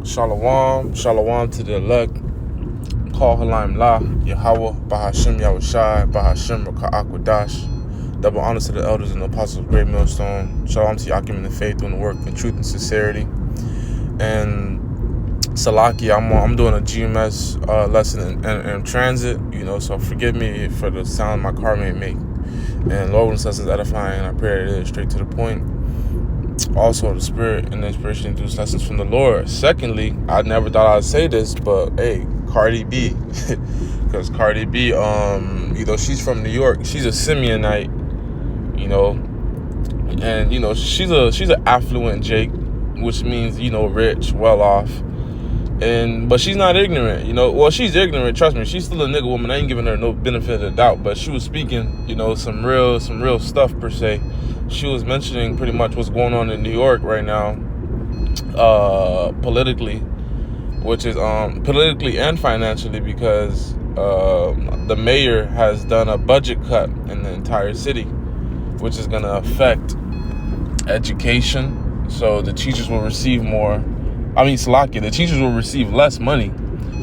Shalom, shalom to the elect. Call Halim La, Yahweh, Bahashim Yahushai, Bahashim Raka'akwadash. Double honor to the elders and the apostles of Great Millstone. Shalom to Yakim in the faith, doing the work in truth and sincerity. And Salaki, I'm doing a GMS lesson in transit, so forgive me for the sound my car may make. And Lord, when lessons edifying, I pray that it is straight to the point. Also, the spirit and the inspiration to do lessons from the Lord. Secondly, I never thought I'd say this, but hey, Cardi B, because Cardi B, she's from New York. She's a Simeonite, and she's an affluent Jake, which means rich, well off. But she's not ignorant, Well, she's ignorant. Trust me, she's still a nigga woman. I ain't giving her no benefit of the doubt. But she was speaking, some real stuff per se. She was mentioning pretty much what's going on in New York right now, politically, which is politically and financially, because the mayor has done a budget cut in the entire city, which is going to affect education. So the teachers will receive more. The teachers will receive less money.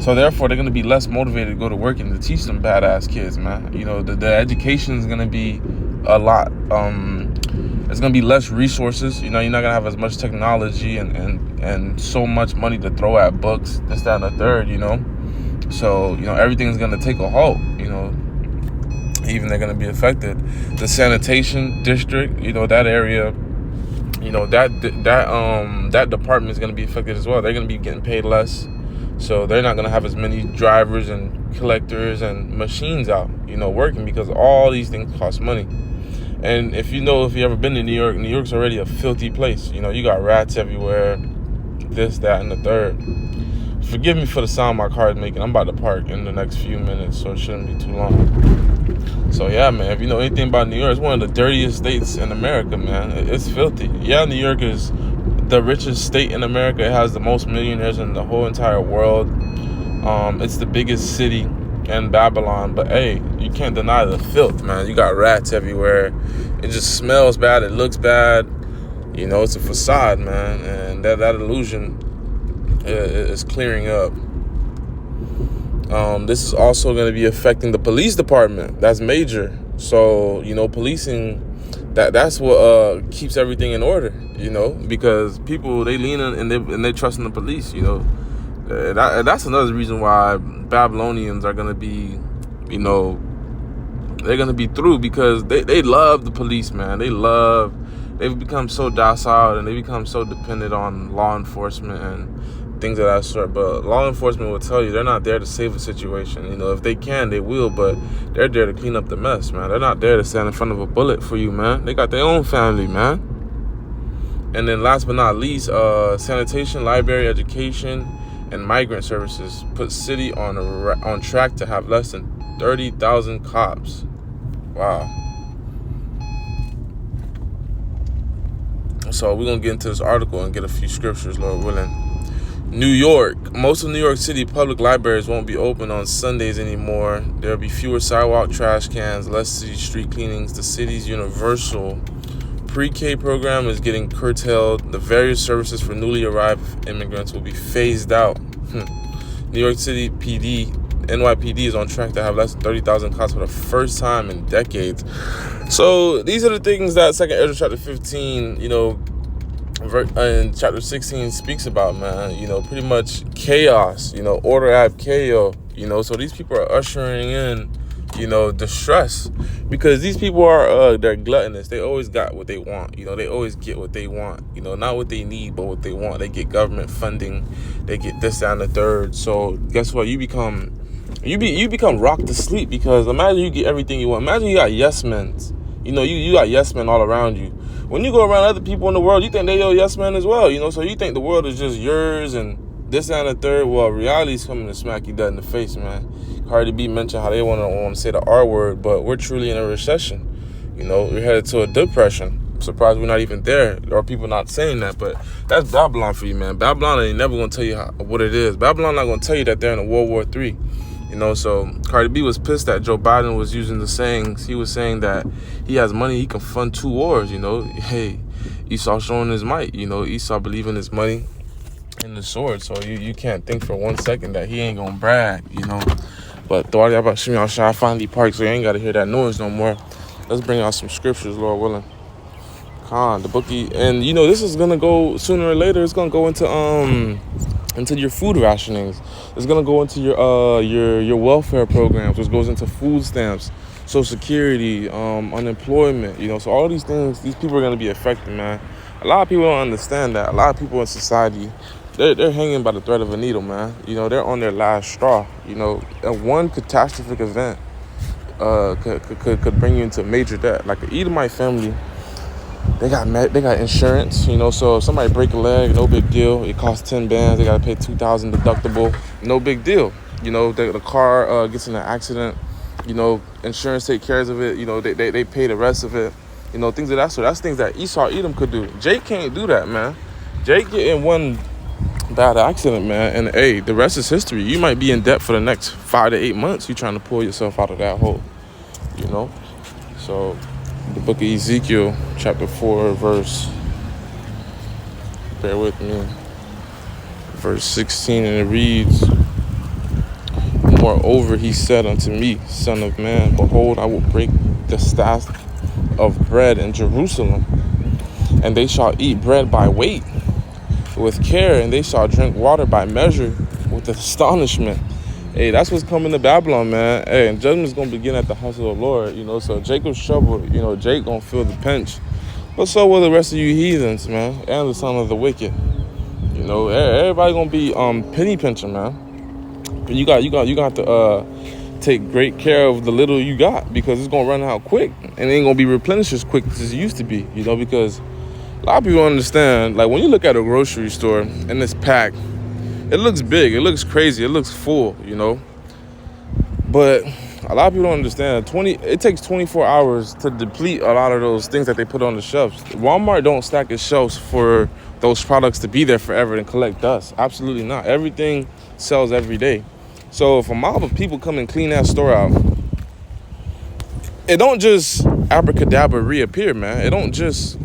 So therefore, they're going to be less motivated to go to work and to teach them badass kids, man. The education is going to be a lot. It's going to be less resources. You're not going to have as much technology and so much money to throw at books, this, that, and the third, So, everything's going to take a halt, Even they're going to be affected. The sanitation district, that area, that department is going to be affected as well. They're going to be getting paid less. So they're not going to have as many drivers and collectors and machines out, working, because all these things cost money. And if you've ever been to New York's already a filthy place. You got rats everywhere, this, that, and the third. Forgive me for the sound my car is making. I'm about to park in the next few minutes, so it shouldn't be too long. So yeah, man, if you know anything about New York, it's one of the dirtiest states in America, man. It's filthy. Yeah, New York is the richest state in America. It has the most millionaires in the whole entire world. It's the biggest city in Babylon, but hey, you can't deny the filth, man. You got rats everywhere. It just smells bad. It looks bad. It's a facade, man, and that illusion is clearing up. This is also going to be affecting the police department. That's major. So policing, that's what keeps everything in order. Because people, they lean in and they trust in the police. That's another reason why Babylonians are going to be, they're going to be through, because they love the police, man. They've become so docile, and they become so dependent on law enforcement and things of that sort. But law enforcement will tell you they're not there to save a situation. If they can, they will, but they're there to clean up the mess, man. They're not there to stand in front of a bullet for you, man. They got their own family, man. And then last but not least, sanitation, library, education, and migrant services put city on track to have less than 30,000 cops. Wow. So we're going to get into this article and get a few scriptures, Lord willing. New York. Most of New York City public libraries won't be open on Sundays anymore. There'll be fewer sidewalk trash cans, less city street cleanings. The city's universal pre-K program is getting curtailed. The various services for newly arrived immigrants will be phased out. New York City NYPD is on track to have less than 30,000 cops for the first time in decades. So these are the things that 2nd Ezra chapter 15, and chapter 16 speaks about, man. Pretty much chaos, order ab chaos, So these people are ushering in, distress, because these people are they're gluttonous. They always got what they want. They always get what they want. Not what they need, but what they want. They get government funding. They get this, that, and the third. So guess what? You become rocked to sleep, because imagine you get everything you want. Imagine you got yes men. You got yes men all around you. When you go around other people in the world, you think they your yes men as well. So you think the world is just yours and this, that, and the third. Well, reality's coming to smack you dead in the face, man. Cardi B mentioned how they want to say the R word, but we're truly in a recession. We're headed to a depression. I'm surprised we're not even there, or people not saying that, but that's Babylon for you, man. Babylon ain't never going to tell you what it is. Babylon not going to tell you that they're in a World War III. So Cardi B was pissed that Joe Biden was using the sayings. He was saying that he has money, he can fund 2 wars, Hey, Esau showing his might, Esau believing his money. in the sword. So you can't think for 1 second that he ain't gonna brag, But Thwadi about Shimmy I finally parked, so you ain't gotta hear that noise no more. Let's bring out some scriptures, Lord willing. The bookie, and this is gonna go sooner or later. It's gonna go into your food rationings. It's gonna go into your welfare programs, which goes into food stamps, Social Security, unemployment. So all these things, these people are gonna be affected, man. A lot of people don't understand that. A lot of people in society, they're hanging by the thread of a needle, man. They're on their last straw. And one catastrophic event could bring you into major debt. Like the Edomite family, they got insurance, so if somebody break a leg, no big deal. It costs 10 bands, they gotta pay $2,000 deductible, no big deal. The car gets in an accident, insurance take care of it, they pay the rest of it, things of that sort. That's things that Esau Edom could do. Jake can't do that, man. Jake get in one bad accident, man, and hey, the rest is history. You might be in debt for the next 5 to 8 months. You trying to pull yourself out of that hole, So the book of Ezekiel, chapter 4, bear with me, verse 16, and it reads, Moreover, he said unto me, Son of man, behold, I will break the staff of bread in Jerusalem, and they shall eat bread by weight with care, and they shall drink water by measure with astonishment. Hey, that's what's coming to Babylon, man. Hey, and judgment's going to begin at the house of the Lord, So Jacob's trouble, Jake going to feel the pinch. But so will the rest of you heathens, man, and the son of the wicked. Everybody going to be penny pinching, man. But you got to take great care of the little you got, because it's going to run out quick. And it ain't going to be replenished as quick as it used to be, because a lot of people don't understand. Like, when you look at a grocery store and it's packed, it looks big, it looks crazy, it looks full, But a lot of people don't understand. It takes 24 hours to deplete a lot of those things that they put on the shelves. Walmart don't stack its shelves for those products to be there forever and collect dust. Absolutely not. Everything sells every day. So if a mob of people come and clean that store out, it don't just abracadabra reappear, man. It don't just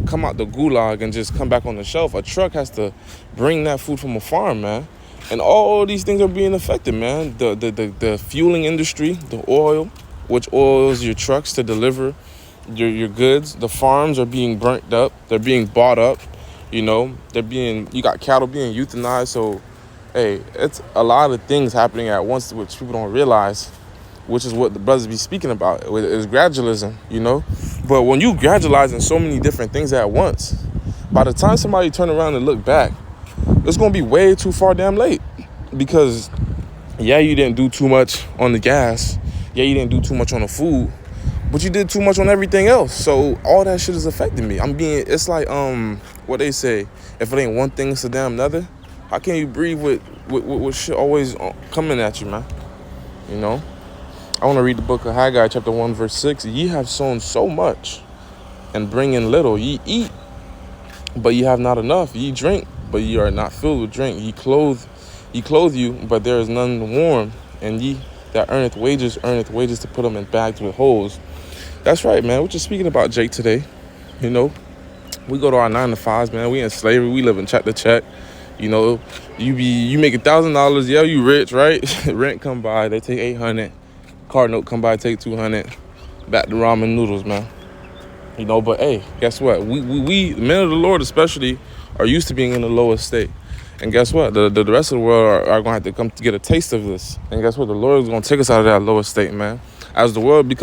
come out the gulag and just come back on the shelf. A truck has to bring that food from a farm, man. And all these things are being affected, man. The fueling industry, the oil, which oils your trucks to deliver your goods. The farms are being burnt up. They're being bought up. You got cattle being euthanized. So, hey, it's a lot of things happening at once, which people don't realize, which is what the brothers be speaking about, is gradualism, But when you gradualizing so many different things at once, by the time somebody turn around and look back, it's going to be way too far damn late. Because, yeah, you didn't do too much on the gas. Yeah, you didn't do too much on the food. But you did too much on everything else. So all that shit is affecting me. It's like, what they say, if it ain't one thing, it's a damn another. How can you breathe with shit always coming at you, man? I want to read the book of Haggai, chapter 1, verse 6. Ye have sown so much and bring in little. Ye eat, but ye have not enough. Ye drink, but ye are not filled with drink. Ye clothe you, but there is none warm. And ye that earneth wages to put them in bags with holes. That's right, man. We're just speaking about Jake today. We go to our 9 to 5s, man. We in slavery. We live in check to check. You make $1,000. Yeah, you rich, right? Rent come by, they take 800. Car note come by, take 200. Back to ramen noodles, man. But hey, guess what? We men of the Lord especially are used to being in the lowest state. And guess what? The rest of the world are going to have to come to get a taste of this. And guess what? The Lord is going to take us out of that lower state, man. As the world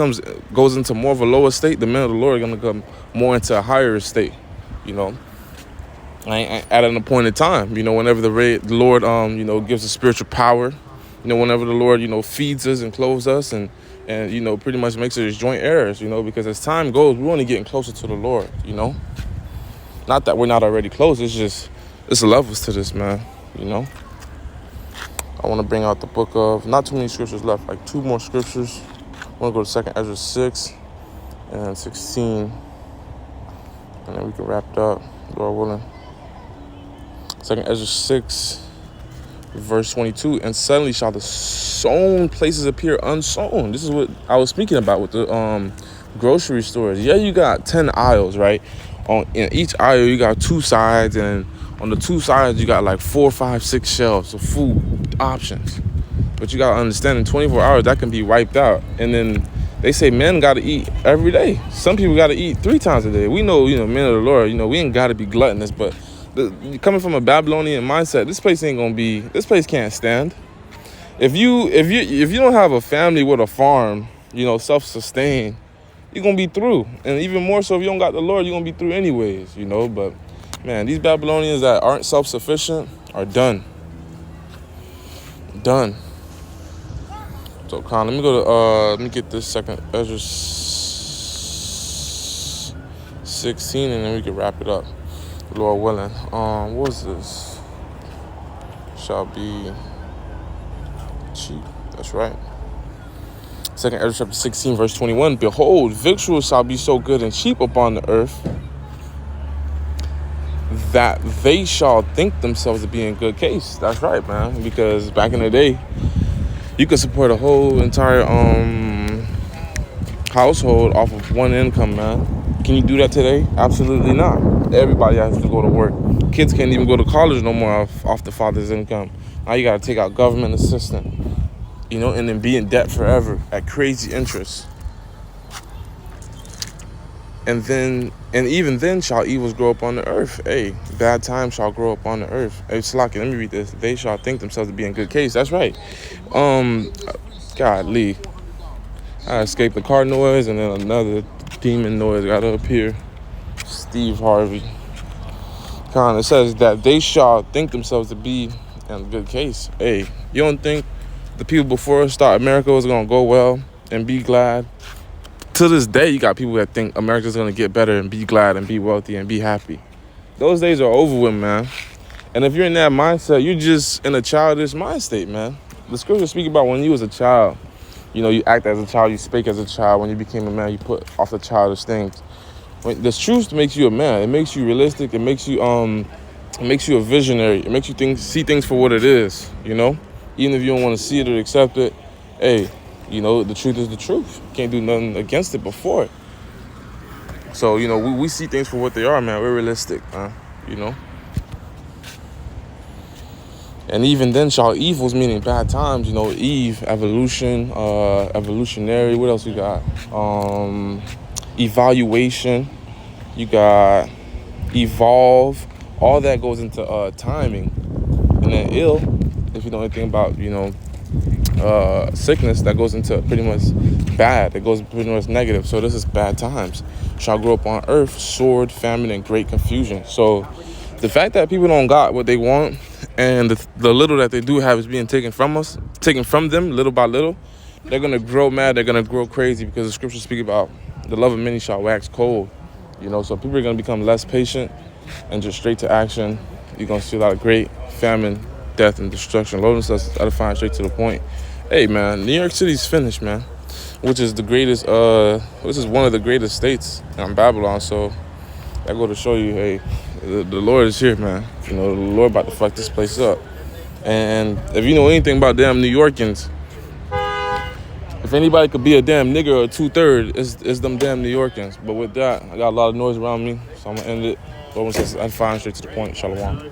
goes into more of a lower state, the men of the Lord are going to come more into a higher state, at an appointed time, whenever the Lord, gives us spiritual power, whenever the Lord, feeds us and clothes us and pretty much makes us joint heirs, because as time goes, we're only getting closer to the Lord, Not that we're not already close. It's levels to this, man, I want to bring out the book of, not too many scriptures left, like 2 more scriptures. I want to go to 2nd Ezra 6 and 16, and then we can wrap it up, Lord willing. 2nd Ezra 6, verse 22, and suddenly shall the sown places appear unsown. This is what I was speaking about with the grocery stores. Yeah, you got 10 aisles, right? In each aisle, you got 2 sides, and On the two sides, you got like 4, 5, 6 shelves of food options. But you gotta understand, in 24 hours, that can be wiped out. And then they say men gotta eat every day. Some people gotta eat 3 times a day. We know, men of the Lord, we ain't gotta be gluttonous. But coming from a Babylonian mindset, this place can't stand. If you don't have a family with a farm, self-sustained, you're gonna be through. And even more so, if you don't got the Lord, you're gonna be through anyways, But man, these Babylonians that aren't self-sufficient are done. Done. So, let me go to let me get this second Ezra 16, and then we can wrap it up, Lord willing. What was this? Shall be cheap. That's right. Second Ezra chapter 16, verse 21. Behold, victuals shall be so good and cheap upon the earth, that they shall think themselves to be in good case. That's right, man. Because back in the day, you could support a whole entire household off of one income, man. Can you do that today? Absolutely not. Everybody has to go to work. Kids can't even go to college no more off the father's income. Now you got to take out government assistance, and then be in debt forever at crazy interest. And even then shall evils grow up on the earth. Hey, bad times shall grow up on the earth. Hey, Slaki, let me read this. They shall think themselves to be in good case. That's right. Godly. I escaped the car noise, and then another demon noise got to appear. Steve Harvey. It says that they shall think themselves to be in good case. Hey, you don't think the people before us thought America was going to go well and be glad? To this day, you got people that think America's going to get better and be glad and be wealthy and be happy. Those days are over with, man. And if you're in that mindset, you're just in a childish mind state, man. The scriptures speak about when you was a child. You act as a child, you speak as a child. When you became a man, you put off the childish things. The truth makes you a man. It makes you realistic. It makes you a visionary. It makes you see things for what it is, Even if you don't want to see it or accept it, hey, the truth is the truth. Can't do nothing against it before it. So, we see things for what they are, man. We're realistic, man, And even then shall evils, meaning bad times, Eve, evolution, evolutionary. What else you got? Evaluation. You got evolve. All that goes into timing. And then ill, if you know anything about, sickness, that goes into pretty much bad. It goes pretty much negative. So this is bad times. Shall grow up on earth, sword, famine, and great confusion. So the fact that people don't got what they want, and the little that they do have is being taken from them little by little, they're going to grow mad. They're going to grow crazy, because the scriptures speak about the love of many shall wax cold. So people are going to become less patient and just straight to action. You're going to see a lot of great famine, death, and destruction. Lord and us edifying, straight to the point. Hey, man, New York City's finished, man, which is the greatest, this is one of the greatest states in Babylon. So I go to show you, hey, the Lord is here, man. The Lord about to fuck this place up. And if you know anything about damn New Yorkers, if anybody could be a damn nigger or 2/3, it's them damn New Yorkers. But with that, I got a lot of noise around me, so I'm going to end it. Lord says, I'm fine, straight to the point. Shalom.